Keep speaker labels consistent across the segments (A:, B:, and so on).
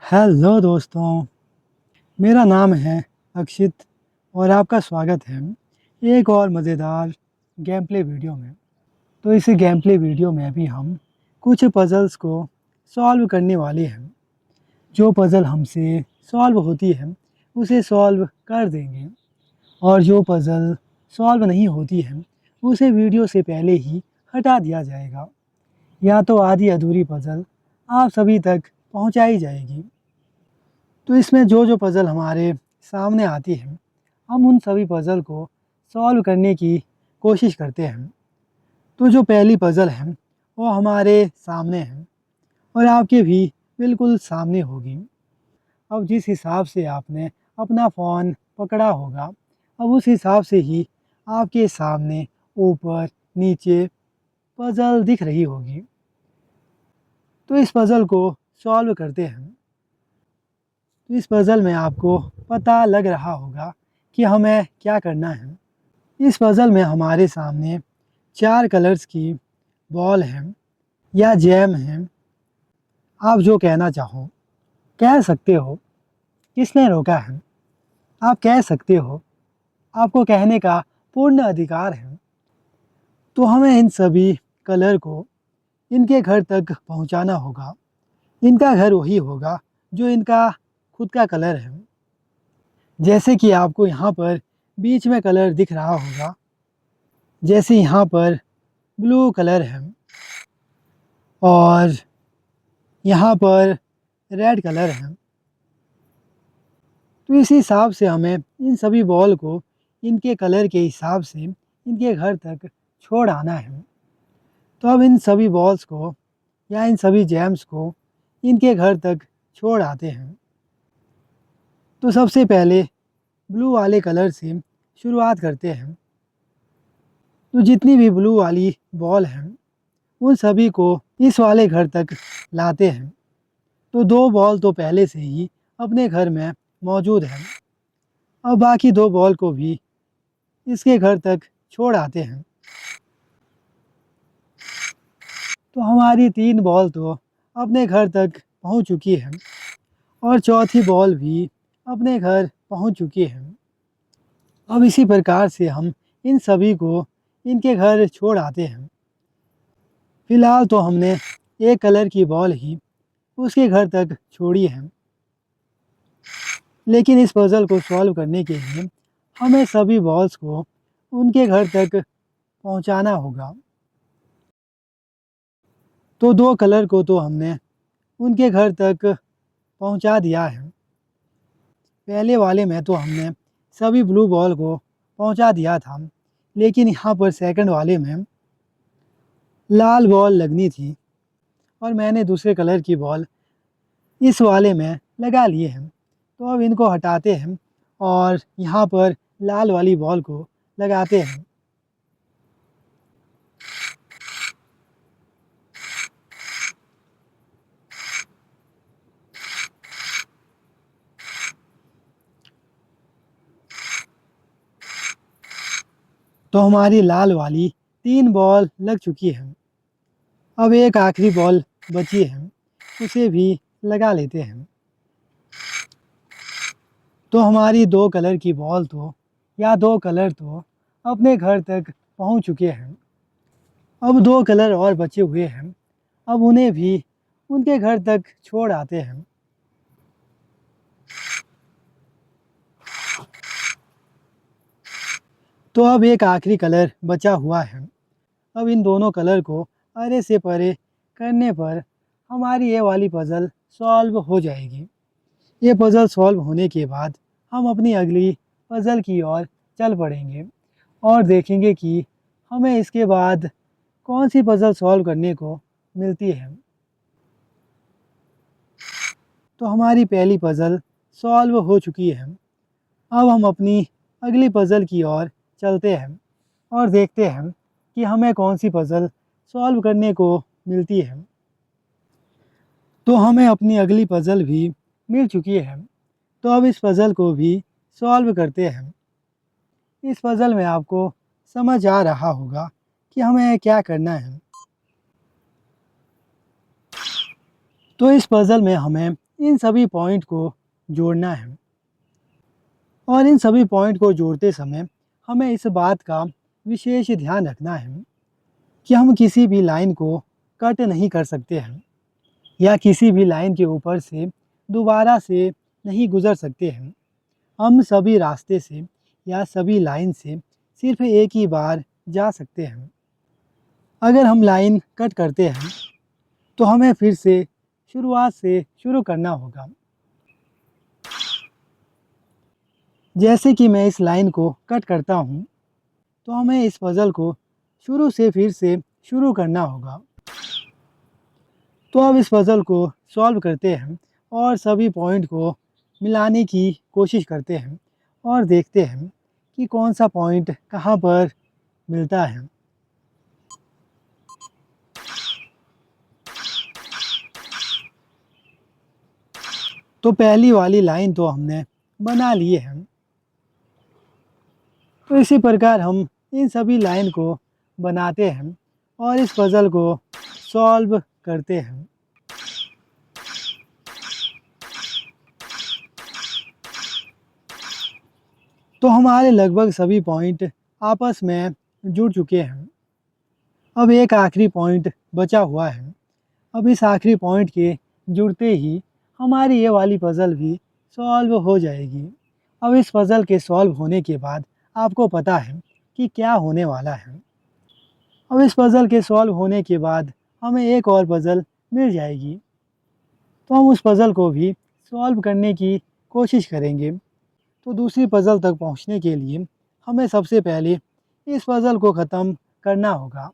A: Hello दोस्तों, मेरा नाम है अक्षित और आपका स्वागत है एक और मज़ेदार गेम प्ले वीडियो में। तो इस गेम प्ले वीडियो में अभी हम कुछ पज़ल्स को सॉल्व करने वाले हैं। जो पज़ल हमसे सॉल्व होती है उसे सॉल्व कर देंगे और जो पज़ल सॉल्व नहीं होती है उसे वीडियो से पहले ही हटा दिया जाएगा, या तो आधी अधूरी पज़ल आप सभी तक पहुंचाई जाएगी। तो इसमें जो पज़ल हमारे सामने आती है, हम उन सभी पज़ल को सॉल्व करने की कोशिश करते हैं। तो जो पहली पज़ल है वो हमारे सामने है और आपके भी बिल्कुल सामने होगी। अब जिस हिसाब से आपने अपना फ़ोन पकड़ा होगा, अब उस हिसाब से ही आपके सामने ऊपर नीचे पज़ल दिख रही होगी। तो इस पज़ल को सॉल्व करते हैं। तो इस पज़ल में आपको पता लग रहा होगा कि हमें क्या करना है। इस पज़ल में हमारे सामने 4 कलर्स की बॉल है या जैम है, आप जो कहना चाहो कह सकते हो। किसने रोका है? आप कह सकते हो, आपको कहने का पूर्ण अधिकार है। तो हमें इन सभी कलर को इनके घर तक पहुंचाना होगा। इनका घर वही होगा जो इनका खुद का कलर है। जैसे कि आपको यहाँ पर बीच में कलर दिख रहा होगा, जैसे यहाँ पर ब्लू कलर है और यहाँ पर रेड कलर है। तो इस हिसाब से हमें इन सभी बॉल को इनके कलर के हिसाब से इनके घर तक छोड़ आना है। तो अब इन सभी बॉल्स को या इन सभी जैम्स को इनके घर तक छोड़ आते हैं। तो सबसे पहले ब्लू वाले कलर से शुरुआत करते हैं। तो जितनी भी ब्लू वाली बॉल हैं उन सभी को इस वाले घर तक लाते हैं। तो 2 बॉल तो पहले से ही अपने घर में मौजूद हैं। अब बाकी 2 बॉल को भी इसके घर तक छोड़ आते हैं। तो हमारी 3 बॉल तो अपने घर तक पहुंच चुकी है और चौथी बॉल भी अपने घर पहुंच चुकी है। अब इसी प्रकार से हम इन सभी को इनके घर छोड़ आते हैं। फिलहाल तो हमने एक कलर की बॉल ही उसके घर तक छोड़ी है, लेकिन इस पज़ल को सॉल्व करने के लिए हमें सभी बॉल्स को उनके घर तक पहुंचाना होगा। तो 2 कलर को तो हमने उनके घर तक पहुंचा दिया है। पहले वाले में तो हमने सभी ब्लू बॉल को पहुंचा दिया था, लेकिन यहाँ पर सेकंड वाले में लाल बॉल लगनी थी और मैंने दूसरे कलर की बॉल इस वाले में लगा लिए हैं। तो अब इनको हटाते हैं और यहाँ पर लाल वाली बॉल को लगाते हैं। तो हमारी लाल वाली 3 बॉल लग चुकी है। अब एक आखिरी बॉल बची है, उसे भी लगा लेते हैं। तो हमारी 2 कलर की बॉल तो या 2 कलर तो अपने घर तक पहुंच चुके हैं। अब 2 कलर और बचे हुए हैं, अब उन्हें भी उनके घर तक छोड़ आते हैं। तो अब एक आखिरी कलर बचा हुआ है। अब इन दोनों कलर को अरे से परे करने पर हमारी ये वाली पज़ल सॉल्व हो जाएगी। ये पज़ल सॉल्व होने के बाद हम अपनी अगली पज़ल की ओर चल पड़ेंगे और देखेंगे कि हमें इसके बाद कौन सी पज़ल सॉल्व करने को मिलती है। तो हमारी पहली पज़ल सॉल्व हो चुकी है। अब हम अपनी अगली पज़ल की ओर चलते हैं और देखते हैं कि हमें कौन सी पज़ल सॉल्व करने को मिलती है। तो हमें अपनी अगली पज़ल भी मिल चुकी है। तो अब इस पज़ल को भी सॉल्व करते हैं। इस पज़ल में आपको समझ आ रहा होगा कि हमें क्या करना है। तो इस पज़ल में हमें इन सभी पॉइंट को जोड़ना है। और इन सभी पॉइंट को जोड़ते समय हमें इस बात का विशेष ध्यान रखना है कि हम किसी भी लाइन को कट नहीं कर सकते हैं या किसी भी लाइन के ऊपर से दोबारा से नहीं गुजर सकते हैं। हम सभी रास्ते से या सभी लाइन से सिर्फ एक ही बार जा सकते हैं। अगर हम लाइन कट करते हैं तो हमें फिर से शुरुआत से शुरू करना होगा। जैसे कि मैं इस लाइन को कट करता हूँ, तो हमें इस पज़ल को शुरू से फिर से शुरू करना होगा। तो अब इस पज़ल को सॉल्व करते हैं और सभी पॉइंट को मिलाने की कोशिश करते हैं और देखते हैं कि कौन सा पॉइंट कहाँ पर मिलता है। तो पहली वाली लाइन तो हमने बना लिए हैं। तो इसी प्रकार हम इन सभी लाइन को बनाते हैं और इस पज़ल को सॉल्व करते हैं। तो हमारे लगभग सभी पॉइंट आपस में जुड़ चुके हैं। अब एक आखिरी पॉइंट बचा हुआ है। अब इस आखिरी पॉइंट के जुड़ते ही हमारी ये वाली पज़ल भी सॉल्व हो जाएगी। अब इस पज़ल के सॉल्व होने के बाद आपको पता है कि क्या होने वाला है। अब इस पज़ल के सॉल्व होने के बाद हमें एक और पज़ल मिल जाएगी, तो हम उस पज़ल को भी सॉल्व करने की कोशिश करेंगे। तो दूसरी पज़ल तक पहुंचने के लिए हमें सबसे पहले इस पज़ल को ख़त्म करना होगा।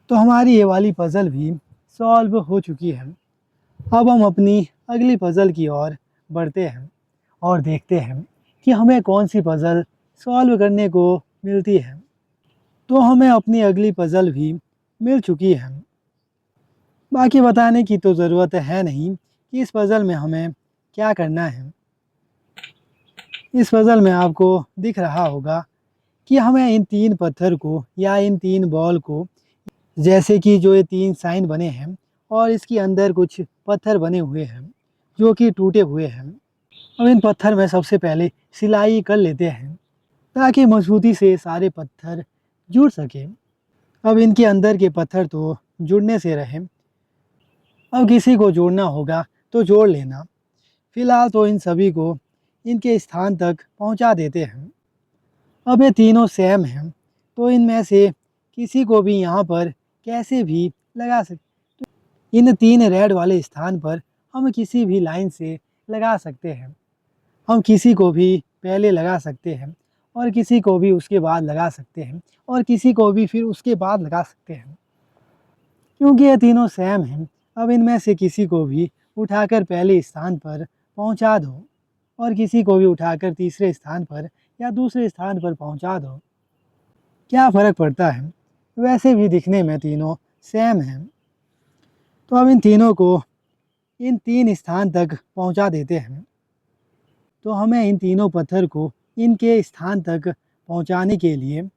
A: तो हमारी ये वाली पज़ल भी सॉल्व हो चुकी है। अब हम अपनी अगली पज़ल की ओर बढ़ते हैं और देखते हैं कि हमें कौन सी पज़ल सॉल्व करने को मिलती है। तो हमें अपनी अगली पज़ल भी मिल चुकी है। बाकी बताने की तो ज़रूरत है नहीं कि इस पज़ल में हमें क्या करना है। इस पज़ल में आपको दिख रहा होगा कि हमें इन 3 पत्थर को या इन 3 बॉल को, जैसे कि जो ये 3 साइन बने हैं और इसके अंदर कुछ पत्थर बने हुए हैं जो कि टूटे हुए हैं। अब इन पत्थर में सबसे पहले सिलाई कर लेते हैं ताकि मजबूती से सारे पत्थर जुड़ सकें। अब इनके अंदर के पत्थर तो जुड़ने से रहें। अब किसी को जोड़ना होगा तो जोड़ लेना। फ़िलहाल तो इन सभी को इनके स्थान तक पहुंचा देते हैं। अब ये तीनों सेम हैं, तो इनमें से किसी को भी यहाँ पर कैसे भी लगा सकते। इन 3 रेड वाले स्थान पर हम किसी भी लाइन से लगा सकते हैं। हम किसी को भी पहले लगा सकते हैं और किसी को भी उसके बाद लगा सकते हैं और किसी को भी फिर उसके बाद लगा सकते हैं। क्योंकि ये तीनों सेम हैं, अब इनमें से किसी को भी उठाकर पहले स्थान पर पहुंचा दो और किसी को भी उठाकर तीसरे स्थान पर या दूसरे स्थान पर पहुंचा दो। क्या फ़र्क पड़ता है? वैसे भी दिखने में तीनों सेम हैं। तो अब इन तीनों को इन 3 स्थान तक पहुंचा देते हैं। तो हमें इन तीनों पत्थर को इनके स्थान तक पहुंचाने के लिए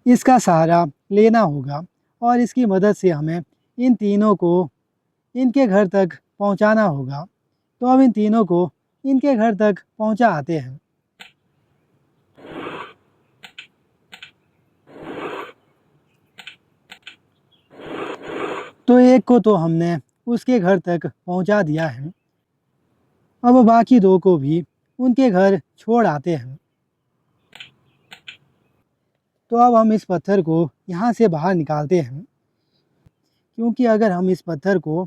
A: इसका सहारा लेना होगा और इसकी मदद से हमें इन तीनों को इनके घर तक पहुंचाना होगा। तो अब इन तीनों को इनके घर तक पहुंचा आते हैं। तो एक को तो हमने उसके घर तक पहुंचा दिया है। अब बाकी 2 को भी उनके घर छोड़ आते हैं। तो अब हम इस पत्थर को यहाँ से बाहर निकालते हैं, क्योंकि अगर हम इस पत्थर को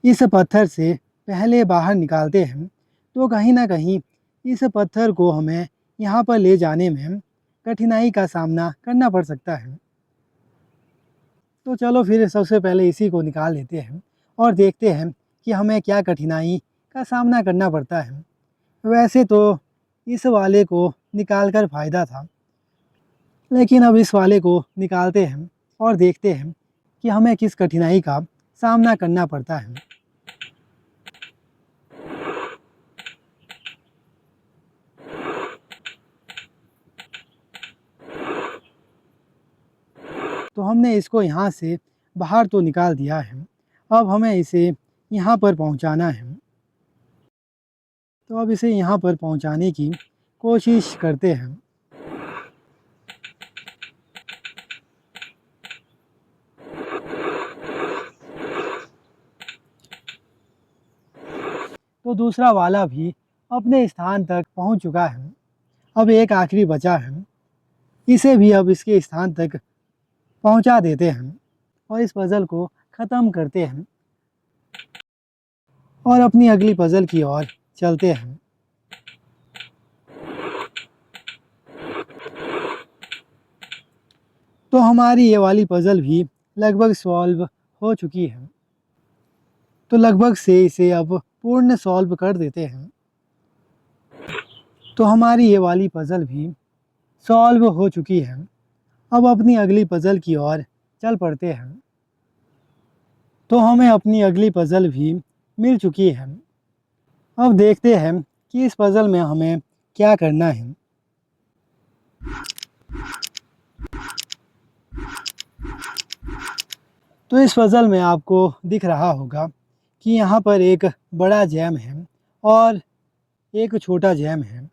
A: इस पत्थर से पहले बाहर निकालते हैं तो कहीं न कहीं इस पत्थर को हमें यहाँ पर ले जाने में कठिनाई का सामना करना पड़ सकता है। तो चलो फिर सबसे पहले इसी को निकाल लेते हैं और देखते हैं कि हमें क्या कठिनाई का सामना करना पड़ता है। वैसे तो इस वाले को निकाल कर फ़ायदा था, लेकिन अब इस वाले को निकालते हैं और देखते हैं कि हमें किस कठिनाई का सामना करना पड़ता है। तो हमने इसको यहाँ से बाहर तो निकाल दिया है। अब हमें इसे यहाँ पर पहुँचाना है। तो अब इसे यहाँ पर पहुँचाने की कोशिश करते हैं। तो दूसरा वाला भी अपने स्थान तक पहुँच चुका है। अब एक आखिरी बचा है, इसे भी अब इसके स्थान तक पहुँचा देते हैं और इस पज़ल को ख़त्म करते हैं और अपनी अगली पज़ल की ओर चलते हैं। तो हमारी ये वाली पज़ल भी लगभग सॉल्व हो चुकी है। तो लगभग से इसे अब पूर्ण सॉल्व कर देते हैं। तो हमारी ये वाली पज़ल भी सॉल्व हो चुकी है। अब अपनी अगली पज़ल की ओर चल पड़ते हैं। तो हमें अपनी अगली पज़ल भी मिल चुकी है। अब देखते हैं कि इस पज़ल में हमें क्या करना है। तो इस पज़ल में आपको दिख रहा होगा कि यहाँ पर एक बड़ा जैम है और एक छोटा जैम है।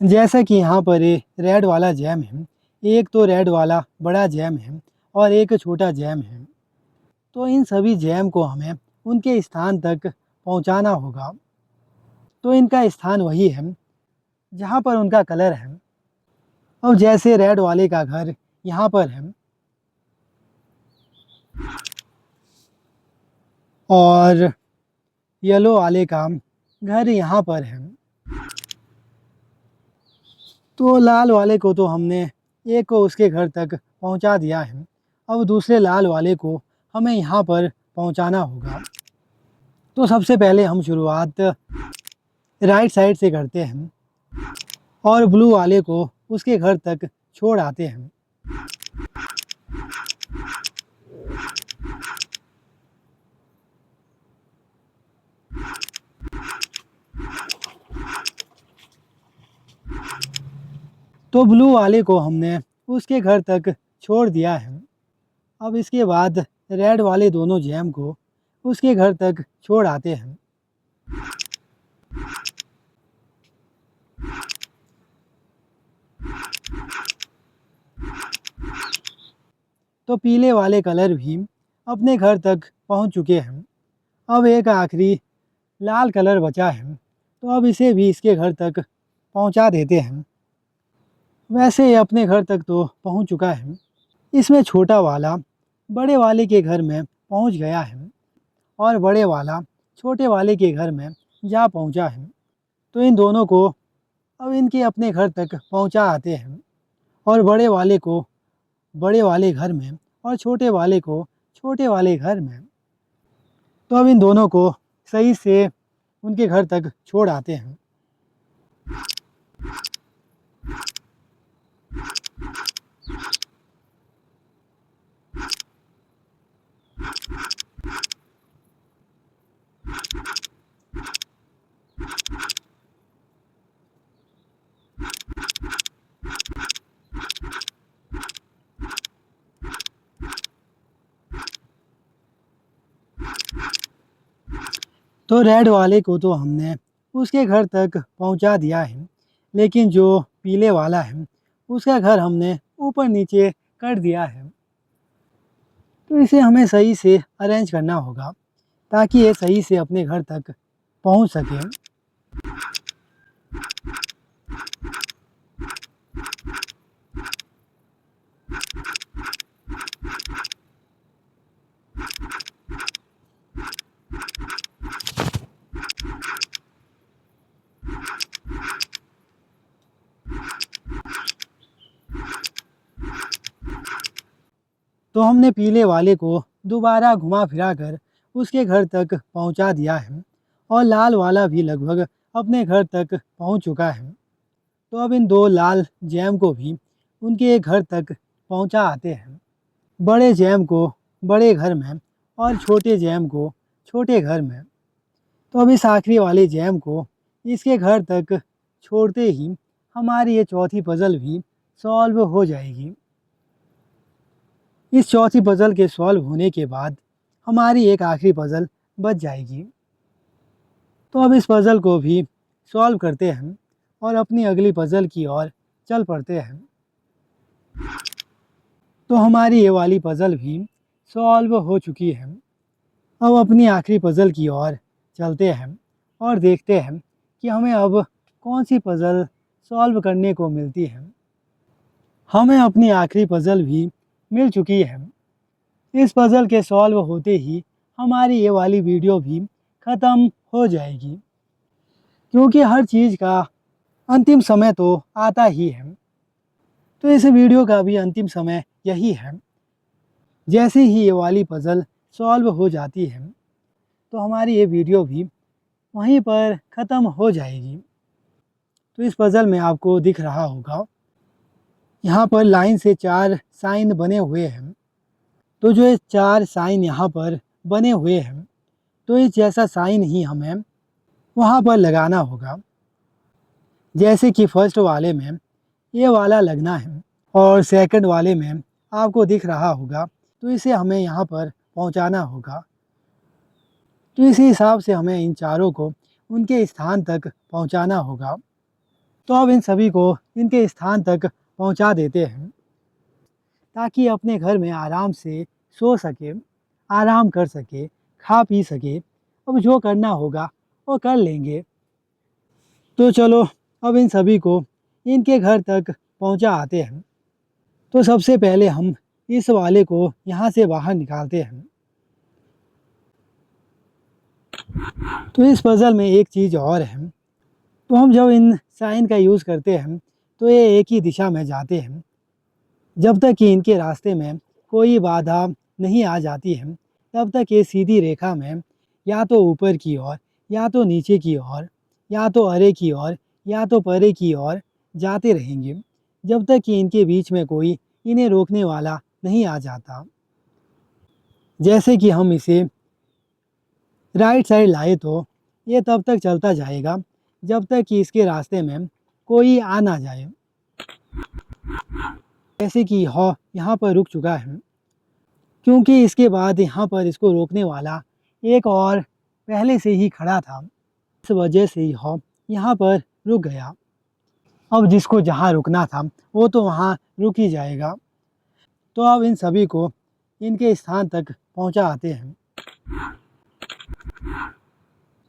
A: जैसा कि यहाँ पर ये रेड वाला जैम है, एक तो रेड वाला बड़ा जैम है और एक छोटा जैम है। तो इन सभी जैम को हमें उनके स्थान तक पहुँचाना होगा। तो इनका स्थान वही है जहाँ पर उनका कलर है। अब जैसे रेड वाले का घर यहाँ पर है और येलो वाले का घर यहाँ पर है। तो लाल वाले को तो हमने एक को उसके घर तक पहुँचा दिया है। अब दूसरे लाल वाले को हमें यहाँ पर पहुँचाना होगा। तो सबसे पहले हम शुरुआत राइट साइड से करते हैं और ब्लू वाले को उसके घर तक छोड़ आते हैं। तो ब्लू वाले को हमने उसके घर तक छोड़ दिया है। अब इसके बाद रेड वाले दोनों जैम को उसके घर तक छोड़ आते हैं। तो पीले वाले कलर भी अपने घर तक पहुंच चुके हैं। अब एक आखिरी लाल कलर बचा है, तो अब इसे भी इसके घर तक पहुंचा देते हैं। वैसे ये अपने घर तक तो पहुंच चुका है। इसमें छोटा वाला बड़े वाले के घर में पहुंच गया है और बड़े वाला छोटे वाले के घर में जा पहुंचा है। तो इन दोनों को अब इनके अपने घर तक पहुंचा आते हैं और बड़े वाले को बड़े वाले घर में और छोटे वाले को छोटे वाले घर में। तो अब इन दोनों को सही से उनके घर तक छोड़ आते हैं। तो रेड वाले को तो हमने उसके घर तक पहुंचा दिया है, लेकिन जो पीले वाला है उसका घर हमने ऊपर नीचे कर दिया है। तो इसे हमें सही से अरेंज करना होगा ताकि ये सही से अपने घर तक पहुंच सके। तो हमने पीले वाले को दोबारा घुमा फिरा कर उसके घर तक पहुंचा दिया है और लाल वाला भी लगभग अपने घर तक पहुंच चुका है। तो अब इन दो लाल जैम को भी उनके घर तक पहुंचा आते हैं। बड़े जैम को बड़े घर में और छोटे जैम को छोटे घर में। तो अब इस आखिरी वाले जैम को इसके घर तक छोड़ते ही हमारी ये चौथी पज़ल भी सॉल्व हो जाएगी। इस चौथी पज़ल के सॉल्व होने के बाद हमारी एक आखिरी पज़ल बच जाएगी। तो अब इस पज़ल को भी सॉल्व करते हैं और अपनी अगली पज़ल की ओर चल पड़ते हैं। तो हमारी ये वाली पज़ल भी सॉल्व हो चुकी है। अब अपनी आखिरी पज़ल की ओर चलते हैं और देखते हैं कि हमें अब कौन सी पज़ल सॉल्व करने को मिलती है। हमें अपनी आखिरी पज़ल भी मिल चुकी है। इस पज़ल के सॉल्व होते ही हमारी ये वाली वीडियो भी ख़त्म हो जाएगी, क्योंकि हर चीज़ का अंतिम समय तो आता ही है। तो इस वीडियो का भी अंतिम समय यही है। जैसे ही ये वाली पज़ल सॉल्व हो जाती है तो हमारी ये वीडियो भी वहीं पर ख़त्म हो जाएगी। तो इस पज़ल में आपको दिख रहा होगा, यहाँ पर लाइन से 4 साइन बने हुए हैं। तो जो ये 4 साइन यहाँ पर बने हुए हैं, तो इस जैसा साइन ही हमें वहाँ पर लगाना होगा। जैसे कि फर्स्ट वाले में ये वाला लगना है और सेकंड वाले में आपको दिख रहा होगा, तो इसे हमें यहाँ पर पहुँचाना होगा। तो इसी हिसाब से हमें इन चारों को उनके स्थान तक पहुँचाना होगा। तो अब इन सभी को इनके स्थान तक पहुँचा देते हैं, ताकि अपने घर में आराम से सो सके, आराम कर सके, खा पी सके। अब जो करना होगा वो कर लेंगे। तो चलो अब इन सभी को इनके घर तक पहुँचा आते हैं। तो सबसे पहले हम इस वाले को यहाँ से बाहर निकालते हैं। तो इस पज़ल में एक चीज़ और है, तो हम जब इन साइन का यूज़ करते हैं तो ये एक ही दिशा में जाते हैं। जब तक कि इनके रास्ते में कोई बाधा नहीं आ जाती है, तब तक ये सीधी रेखा में या तो ऊपर की ओर, या तो नीचे की ओर, या तो अरे की ओर, या तो परे की ओर जाते रहेंगे, जब तक कि इनके बीच में कोई इन्हें रोकने वाला नहीं आ जाता। जैसे कि हम इसे राइट साइड लाए तो ये तब तक चलता जाएगा जब तक कि इसके रास्ते में कोई आ ना जाए। जैसे कि यहाँ पर रुक चुका है, क्योंकि इसके बाद यहाँ पर इसको रोकने वाला एक और पहले से ही खड़ा था, इस वजह से यह यहाँ पर रुक गया। अब जिसको जहाँ रुकना था वो तो वहाँ रुक ही जाएगा। तो अब इन सभी को इनके स्थान तक पहुँचा आते हैं।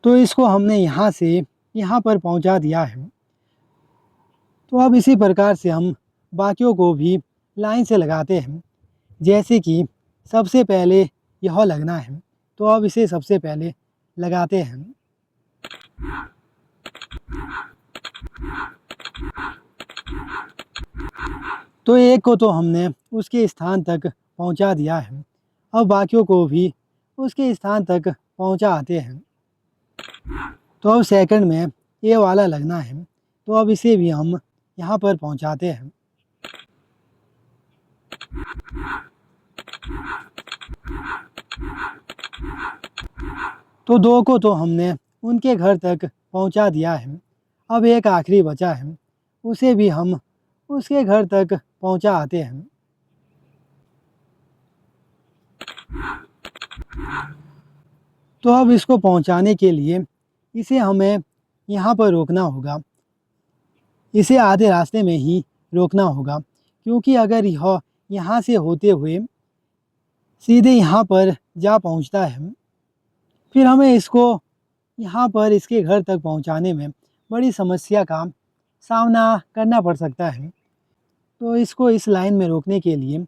A: तो इसको हमने यहाँ से यहाँ पर पहुँचा दिया है। तो अब इसी प्रकार से हम बाकियों को भी लाइन से लगाते हैं। जैसे कि सबसे पहले यह लगना है, तो अब इसे सबसे पहले लगाते हैं। तो एक को तो हमने उसके स्थान तक पहुंचा दिया है। अब बाकियों को भी उसके स्थान तक पहुंचा आते हैं। तो अब सेकंड में ये वाला लगना है, तो अब इसे भी हम यहाँ पर पहुंचाते हैं। तो दो को तो हमने उनके घर तक पहुंचा दिया है। अब एक आखिरी बचा है, उसे भी हम उसके घर तक पहुंचा आते हैं। तो अब इसको पहुंचाने के लिए इसे हमें यहाँ पर रोकना होगा। इसे आधे रास्ते में ही रोकना होगा, क्योंकि अगर यह यहाँ से होते हुए सीधे यहाँ पर जा पहुँचता है, फिर हमें इसको यहाँ पर इसके घर तक पहुँचाने में बड़ी समस्या का सामना करना पड़ सकता है। तो इसको इस लाइन में रोकने के लिए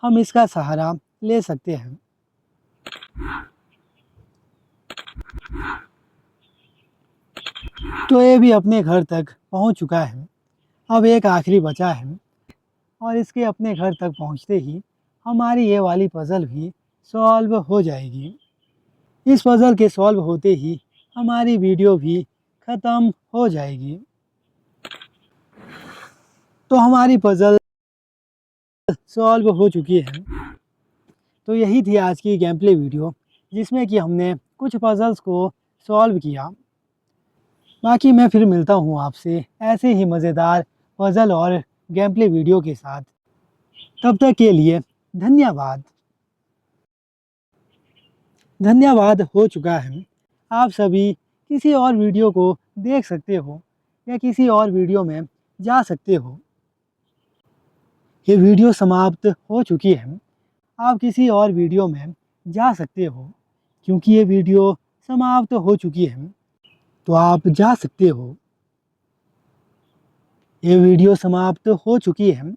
A: हम इसका सहारा ले सकते हैं। तो ये भी अपने घर तक पहुँच चुका है। अब एक आखिरी बचा है और इसके अपने घर तक पहुँचते ही हमारी ये वाली पज़ल भी सॉल्व हो जाएगी। इस पज़ल के सॉल्व होते ही हमारी वीडियो भी ख़त्म हो जाएगी। तो हमारी पज़ल सॉल्व हो चुकी है। तो यही थी आज की गेम प्ले वीडियो, जिसमें कि हमने कुछ पज़ल्स को सॉल्व किया। बाकी मैं फिर मिलता हूँ आपसे ऐसे ही मज़ेदार पज़ल और गेम प्ले वीडियो के साथ। तब तक के लिए धन्यवाद। धन्यवाद हो चुका है। आप सभी किसी और वीडियो को देख सकते हो या किसी और वीडियो में जा सकते हो। ये वीडियो समाप्त हो चुकी है। आप किसी और वीडियो में जा सकते हो क्योंकि ये वीडियो समाप्त हो चुकी है, तो आप जा सकते हो। ये वीडियो समाप्त हो चुकी है।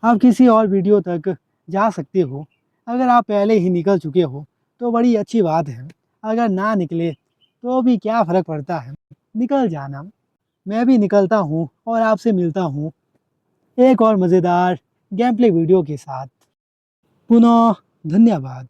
A: आप किसी और वीडियो तक जा सकते हो। अगर आप पहले ही निकल चुके हो तो बड़ी अच्छी बात है। अगर ना निकले तो भी क्या फ़र्क पड़ता है, निकल जाना। मैं भी निकलता हूँ और आपसे मिलता हूँ एक और मज़ेदार गेम प्ले वीडियो के साथ। पुनः धन्यवाद।